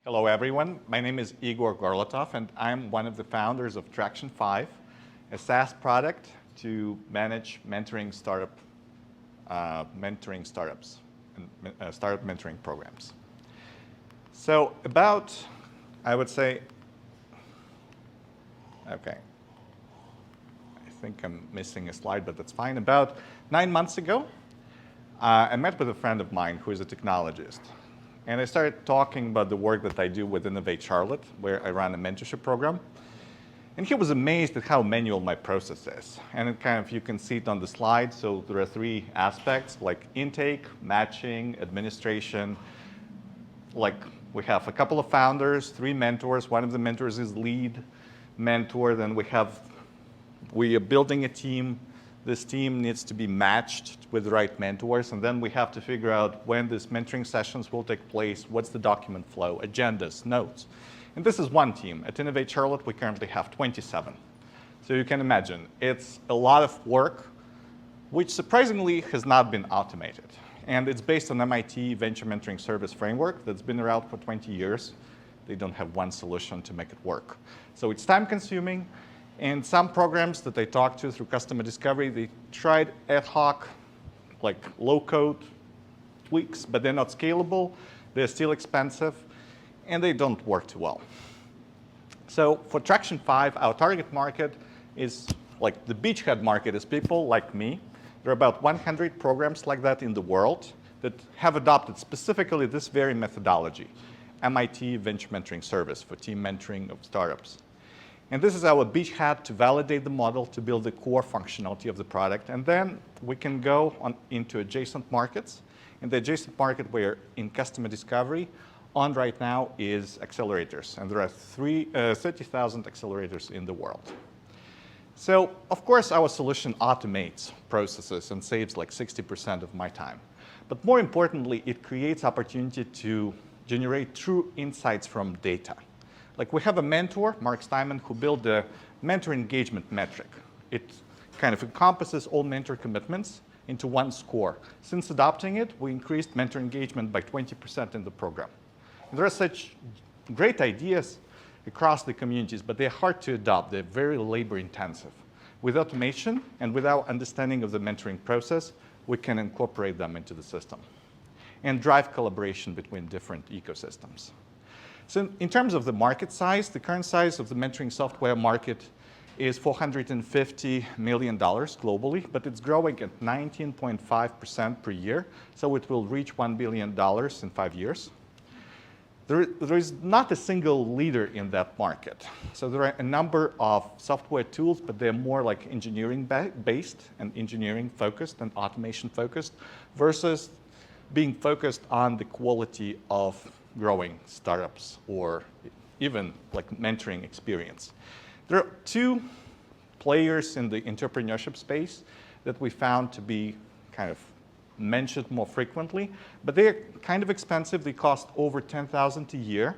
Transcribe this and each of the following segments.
Hello, everyone. My name is Igor Gorlatov, and I'm one of the founders of Traction5, a SaaS product to manage startup mentoring programs. So I would say, okay, I think I'm missing a slide, but that's fine. About 9 months ago, I met with a friend of mine who is a technologist. And I started talking about the work that I do with Innovate Charlotte, where I run a mentorship program. And he was amazed at how manual my process is. And you can see it on the slide. So there are 3 aspects, like intake, matching, administration. Like we have a couple of founders, 3 mentors. One of the mentors is lead mentor. Then we are building a team. This team needs to be matched with the right mentors, and then we have to figure out when these mentoring sessions will take place, what's the document flow, agendas, notes. And this is one team. At Innovate Charlotte, we currently have 27. So you can imagine, it's a lot of work, which surprisingly has not been automated. And it's based on MIT Venture Mentoring Service Framework that's been around for 20 years. They don't have one solution to make it work. So it's time-consuming. And some programs that I talked to through customer discovery, they tried ad hoc, like low-code tweaks, but they're not scalable. They're still expensive, and they don't work too well. So for Traction5, our target market is like the beachhead market is people like me. There are about 100 programs like that in the world that have adopted specifically this very methodology, MIT Venture Mentoring Service for team mentoring of startups. And this is our beachhead to validate the model, to build the core functionality of the product. And then we can go into adjacent markets. And the adjacent market we're in customer discovery on right now is accelerators. And there are 30,000 accelerators in the world. So, of course, our solution automates processes and saves like 60% of my time. But more importantly, it creates opportunity to generate true insights from data. Like we have a mentor, Mark Steinman, who built the mentor engagement metric. It kind of encompasses all mentor commitments into one score. Since adopting it, we increased mentor engagement by 20% in the program. And there are such great ideas across the communities, but they're hard to adopt. They're very labor intensive. With automation and with our understanding of the mentoring process, we can incorporate them into the system and drive collaboration between different ecosystems. So in terms of the market size, the current size of the mentoring software market is $450 million globally, but it's growing at 19.5% per year, so it will reach $1 billion in 5 years. There is not a single leader in that market. So there are a number of software tools, but they're more like engineering-based and engineering-focused and automation-focused versus being focused on the quality of growing startups or even like mentoring experience. There are 2 players in the entrepreneurship space that we found to be kind of mentioned more frequently, but they're kind of expensive. They cost over $10,000 a year,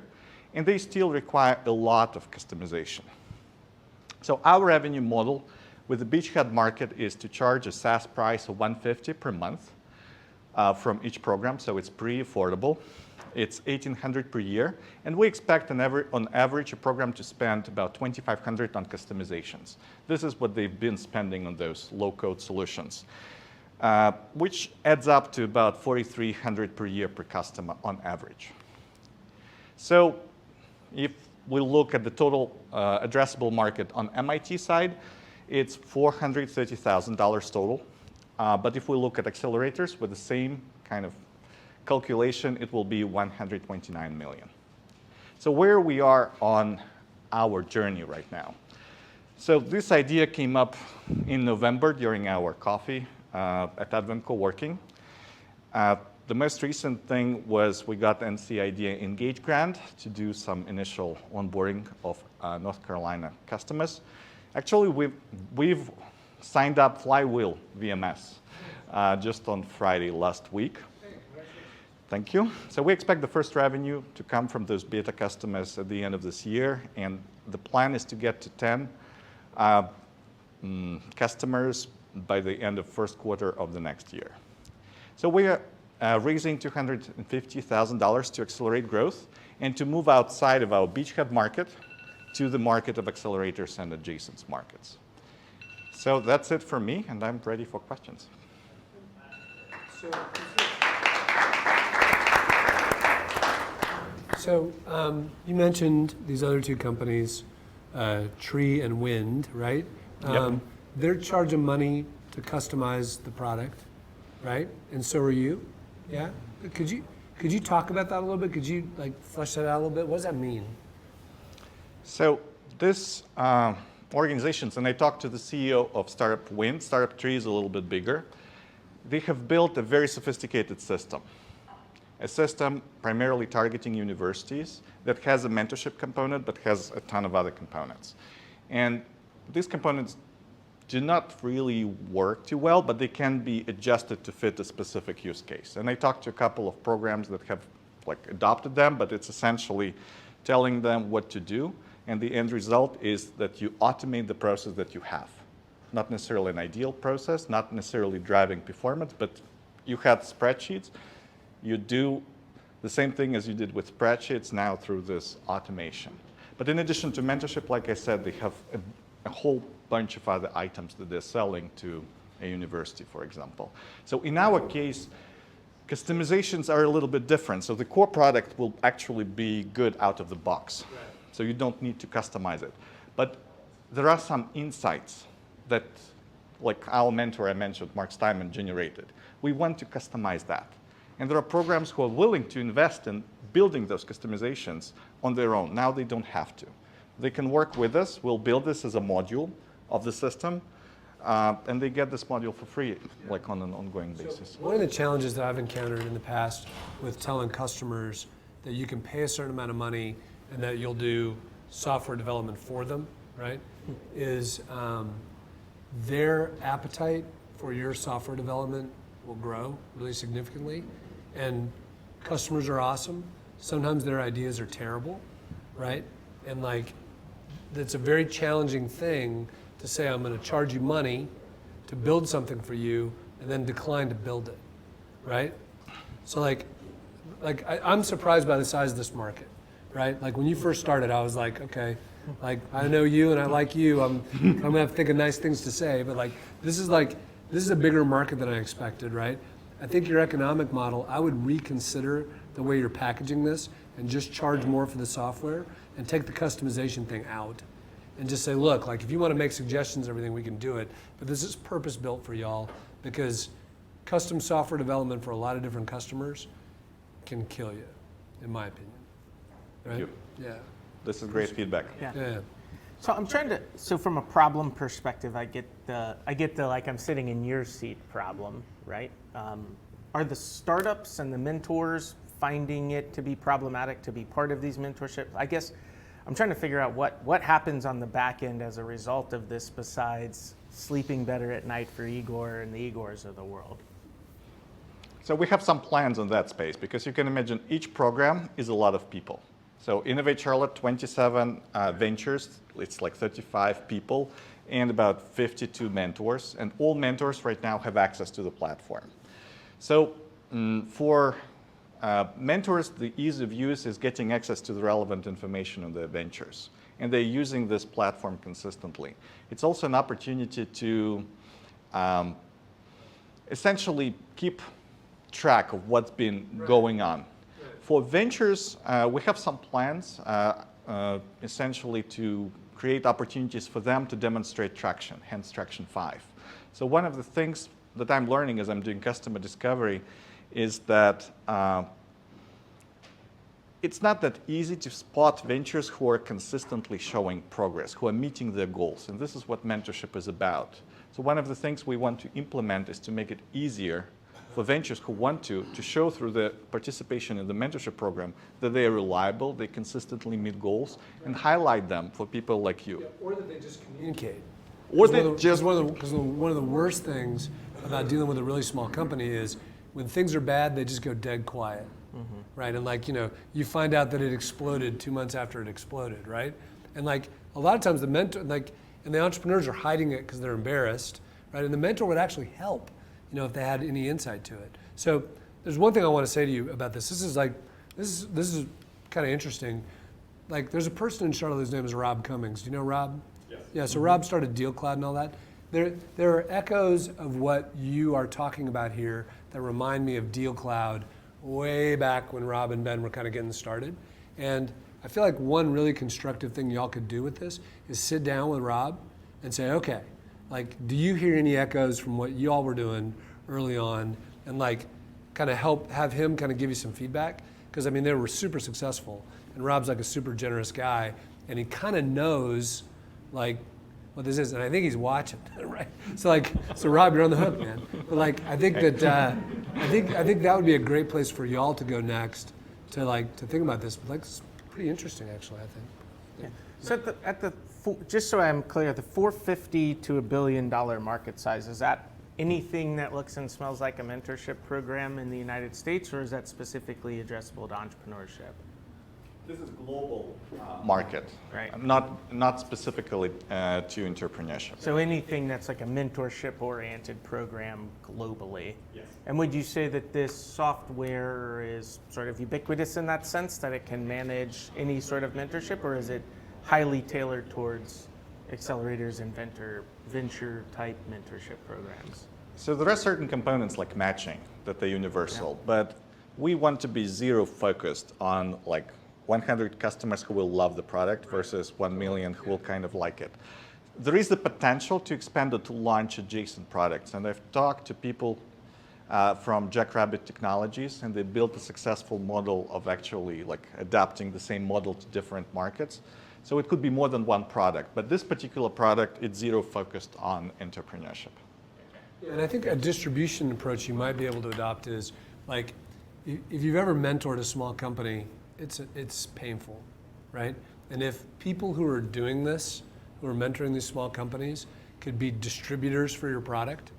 and they still require a lot of customization. So our revenue model with the beachhead market is to charge a SaaS price of $150 per month from each program, so it's pretty affordable. It's $1,800 per year, and we expect on average a program to spend about $2,500 on customizations. This is what they've been spending on those low-code solutions, which adds up to about $4,300 per year per customer on average. So if we look at the total addressable market on MIT side, it's $430,000 total. But if we look at accelerators with the same kind of calculation, it will be $129 million. So where we are on our journey right now. So this idea came up in November during our coffee at Advent Co-working. The most recent thing was we got NC Idea Engage grant to do some initial onboarding of North Carolina customers. Actually, we've signed up Flywheel VMS just on Friday last week. Thank you. So we expect the first revenue to come from those beta customers at the end of this year, and the plan is to get to 10 customers by the end of first quarter of the next year. So we are raising $250,000 to accelerate growth, and to move outside of our beachhead market to the market of accelerators and adjacent markets. So that's it for me, and I'm ready for questions. So you mentioned these other two companies, Tree and Wind, right? Yep. They're charging money to customize the product, right? And so are you, yeah? Could you talk about that a little bit? Could you flesh that out a little bit? What does that mean? So this organizations, and I talked to the CEO of Startup Wind. Startup Tree is a little bit bigger. They have built a very sophisticated system. A system primarily targeting universities that has a mentorship component but has a ton of other components. And these components do not really work too well, but they can be adjusted to fit a specific use case. And I talked to a couple of programs that have adopted them, but it's essentially telling them what to do. And the end result is that you automate the process that you have. Not necessarily an ideal process, not necessarily driving performance, but you had spreadsheets. You do the same thing as you did with spreadsheets now through this automation. But in addition to mentorship, like I said, they have a whole bunch of other items that they're selling to a university, for example. So in our case, customizations are a little bit different. So the core product will actually be good out of the box. Right. So you don't need to customize it. But there are some insights that, like our mentor I mentioned, Mark Steinman, generated. We want to customize that. And there are programs who are willing to invest in building those customizations on their own. Now they don't have to. They can work with us. We'll build this as a module of the system, and they get this module for free, on an ongoing basis. One of the challenges that I've encountered in the past with telling customers that you can pay a certain amount of money and that you'll do software development for them, right, is their appetite for your software development will grow really significantly. And customers are awesome. Sometimes their ideas are terrible, right? And that's a very challenging thing to say, I'm going to charge you money to build something for you and then decline to build it, right? So I'm surprised by the size of this market, right? When you first started, I was like, okay, I know you and I like you. I'm going to have to think of nice things to say, but this is a bigger market than I expected, right? I think your economic model, I would reconsider the way you're packaging this and just charge more for the software and take the customization thing out and just say, look, if you want to make suggestions, everything, we can do it. But this is purpose built for y'all because custom software development for a lot of different customers can kill you, in my opinion. Right? Thank you. Yeah. This is great feedback. Yeah. So I'm trying to, from a problem perspective, I get the I'm sitting in your seat problem, right? Are the startups and the mentors finding it to be problematic to be part of these mentorships? I guess I'm trying to figure out what happens on the back end as a result of this besides sleeping better at night for Igor and the Igors of the world. So we have some plans on that space because you can imagine each program is a lot of people. So Innovate Charlotte, 27 ventures, it's 35 people and about 52 mentors. And all mentors right now have access to the platform. So for mentors, the ease of use is getting access to the relevant information on their ventures. And they're using this platform consistently. It's also an opportunity to essentially keep track of what's been going on. For ventures, we have some plans essentially to create opportunities for them to demonstrate traction, hence Traction5. So one of the things that I'm learning as I'm doing customer discovery is that it's not that easy to spot ventures who are consistently showing progress, who are meeting their goals. And this is what mentorship is about. So one of the things we want to implement is to make it easier for ventures who want to show through the participation in the mentorship program that they are reliable, they consistently meet goals, and highlight them for people like you. Yeah, or that they just communicate. Or because one of the worst things about dealing with a really small company is when things are bad, they just go dead quiet, right? And you find out that it exploded 2 months after it exploded, right? And a lot of times the mentor, and the entrepreneurs are hiding it because they're embarrassed, right? And the mentor would actually help, if they had any insight to it. So there's one thing I want to say to you about this. This is kind of interesting. Like, there's a person in Charlotte whose name is Rob Cummings. Do you know Rob? Yes. Yeah, so Rob started Deal Cloud and all that. There are echoes of what you are talking about here that remind me of Deal Cloud way back when Rob and Ben were kind of getting started. And I feel like one really constructive thing y'all could do with this is sit down with Rob and say, okay, like, do you hear any echoes from what y'all were doing early on? And like, kind of have him kind of give you some feedback. Because I mean, they were super successful. And Rob's like a super generous guy. And he kind of knows like what this is. And I think he's watching, right? So Rob, you're on the hook, man. But like, I think that, I think that would be a great place for y'all to go next to think about this. Like, it's pretty interesting, actually, I think. Yeah. So just so I'm clear, the $450 to $1 billion market size, is that anything that looks and smells like a mentorship program in the United States, or is that specifically addressable to entrepreneurship? This is global market, right? Not specifically to entrepreneurship. So anything that's like a mentorship-oriented program globally. Yes. And would you say that this software is sort of ubiquitous in that sense, that it can manage any sort of mentorship, or is it highly tailored towards accelerators and venture-type mentorship programs? So there are certain components like matching that are universal, but we want to be zero focused on like 100 customers who will love the product versus 1 million who will kind of like it. There is the potential to expand it to launch adjacent products, and I've talked to people from Jackrabbit Technologies, and they built a successful model of actually like adapting the same model to different markets. So it could be more than one product, but this particular product, it's zero focused on entrepreneurship. And I think a distribution approach you might be able to adopt is like, if you've ever mentored a small company, it's painful, right? And if people who are doing this, who are mentoring these small companies, could be distributors for your product,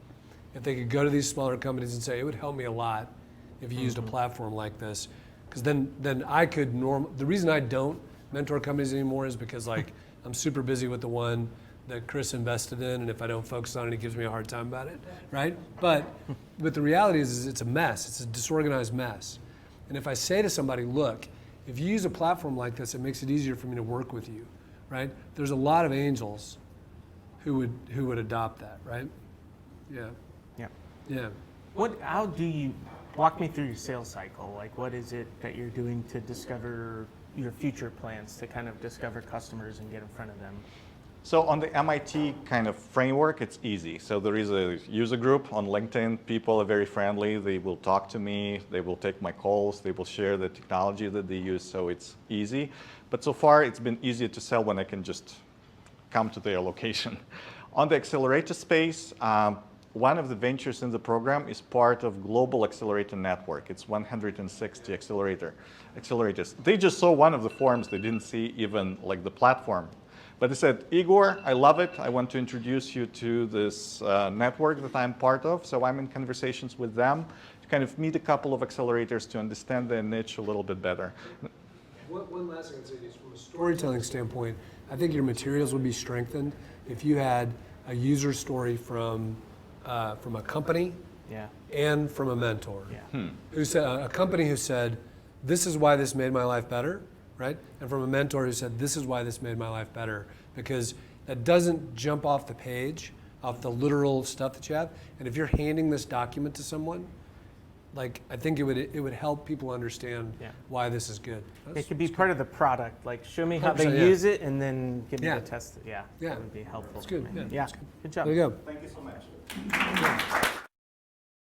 if they could go to these smaller companies and say, it would help me a lot if you used a platform like this, because then I could the reason I don't mentor companies anymore is because like I'm super busy with the one that Chris invested in, and if I don't focus on it, he gives me a hard time about it, right? But the reality is it's a mess. It's a disorganized mess. And if I say to somebody, look, if you use a platform like this, it makes it easier for me to work with you, right? There's a lot of angels who would adopt that, right? Yeah. Yeah. Yeah. How do you walk me through your sales cycle? Like, what is it that you're doing to discover your future plans, to kind of discover customers and get in front of them? So on the MIT kind of framework, it's easy. So there is a user group on LinkedIn. People are very friendly. They will talk to me. They will take my calls. They will share the technology that they use. So it's easy. But so far, it's been easier to sell when I can just come to their location. On the accelerator space, one of the ventures in the program is part of Global Accelerator Network. It's 160 accelerators. They just saw one of the forums. They didn't see even like the platform. But they said, Igor, I love it. I want to introduce you to this network that I'm part of. So I'm in conversations with them to kind of meet a couple of accelerators to understand their niche a little bit better. One last thing I'd say is from a storytelling standpoint, I think your materials would be strengthened if you had a user story from a company and from a mentor. Yeah. Who said, a company who said, this is why this made my life better, right? And from a mentor who said, this is why this made my life better, because that doesn't jump off the page, off the literal stuff that you have. And if you're handing this document to someone, like, I think it would help people understand why this is good. It could be part of the product, like show me how they use it and then give me the test. Yeah, that would be helpful. That's good. Yeah, good job. There you go. Thank you so much.